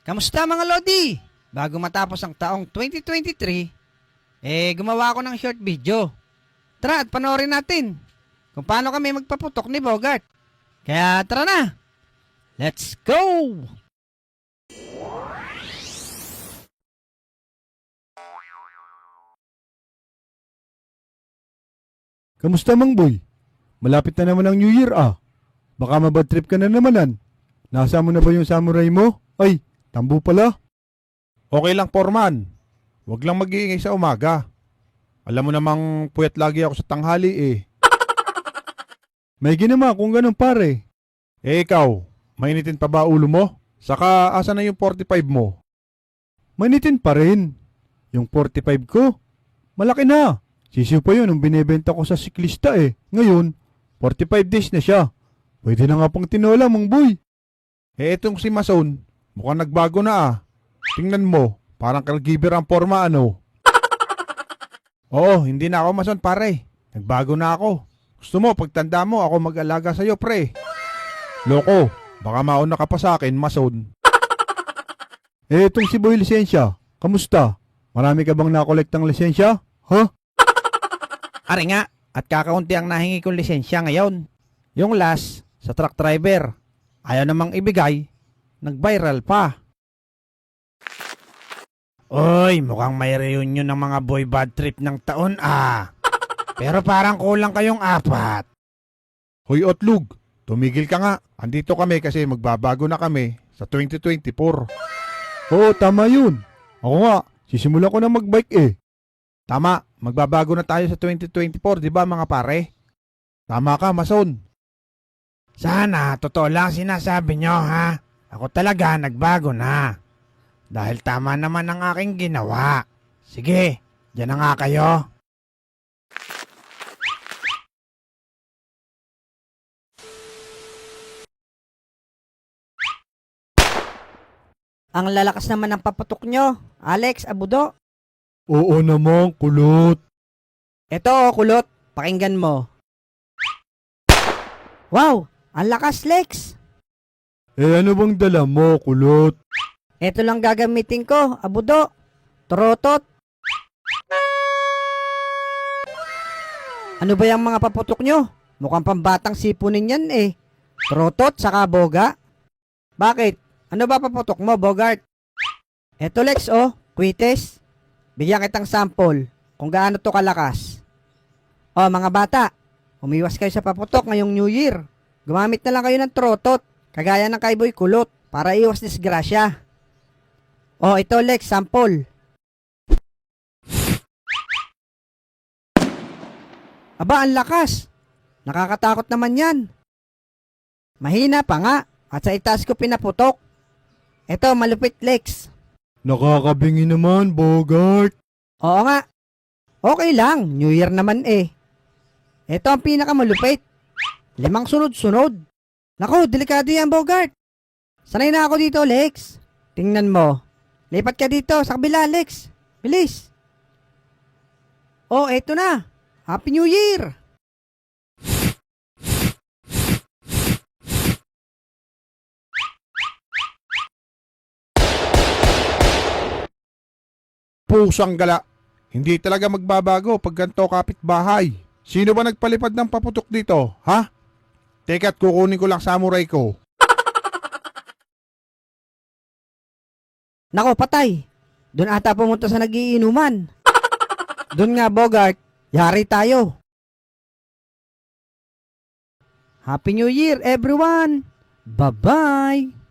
Kamusta mga Lodi? Bago matapos ang taong 2023, gumawa ako ng short video. Tara at panoorin natin kung paano kami magpaputok ni Bogart. Kaya tara na! Let's go! Kamusta Mang Boy? Malapit na naman ang New Year ah. Baka mabad trip ka na namanan. Nasa mo na ba yung samurai mo? Ay, tambo pala. Okay lang, Foreman. Huwag lang mag-iingay sa umaga. Alam mo namang puyat lagi ako sa tanghali eh. May ginama kung ganun pare. Eh ikaw, mainitin pa ba ulo mo? Saka asa na yung 45 mo? Manitin pa rin. Yung 45 ko, malaki na. Sisiw pa yun nung binibenta ko sa siklista eh. Ngayon, 45 days na siya. Pwede na nga pang tinola, Mang Boy. Eh itong si Mason, mukhang nagbago na ah. Tingnan mo, parang caregiver ang forma ano. Oo, hindi na ako Mason pare. Nagbago na ako. Gusto mo, pagtanda mo, ako mag-alaga sa'yo pre. Loko, baka mauna ka pa sa akin, Mason. Eh itong si Boy lisensya, kamusta? Marami ka bang nakolektang lisensya? Ha? Ari nga, at kakaunti ang nahingi kong lisensya ngayon. Yung last, sa truck driver. Ayaw namang ibigay, nag-viral pa. Oy, mukhang may reunion ng mga boy bad trip ng taon ah. Pero parang kulang kayong 4. Hoy Otlug, tumigil ka nga. Andito kami kasi magbabago na kami sa 2024. Oo, tama yun. Ako nga, sisimulan ko na magbike eh. Tama, magbabago na tayo sa 2024, di ba mga pare? Tama ka, Mason. Sana, totoo lang sinasabi nyo ha. Ako talaga nagbago na. Dahil tama naman ang aking ginawa. Sige, dyan na nga kayo. Ang lalakas naman ng paputok nyo, Alex Abudo. Oo naman, kulot. Eto, kulot, pakinggan mo. Wow, ang lakas, Lex. Eh ano bang dala mo, kulot? Eto lang gagamitin ko, Abudo. Trotot. Ano ba yung mga paputok nyo? Mukhang pambatang sipunin yan eh. Trotot saka boga. Bakit? Ano ba paputok mo, Bogart? Eto Lex oh, quites. Bigyan kitang sample kung gaano to kalakas. Oh mga bata, umiwas kayo sa paputok ngayong New Year. Gumamit na lang kayo ng trotot, kagaya ng kay Boy Kulot, para iwas disgrasya. Oh ito Lex, sample. Aba, ang lakas. Nakakatakot naman yan. Mahina pa nga, at sa itaas ko pinaputok. Eto, malupit Lex. Nakakabingi naman, Bogart. Oo nga. Okay lang, New Year naman eh. Ito ang pinakamalupit. 5 sunod-sunod. Naku, delikado yan, Bogart. Sanay na ako dito, Lex. Tingnan mo. Lipat ka dito sa kabila, Lex. Bilis. Oh, eto na. Happy New Year! Pusang gala. Hindi talaga magbabago pag ganito kapitbahay. Sino ba nagpalipad ng paputok dito, ha? Teka't kukunin ko lang samurai ko. Nako, patay. Doon ata pumunta sa nagiinuman. Doon nga, Bogart. Yari tayo. Happy New Year, everyone! Bye-bye!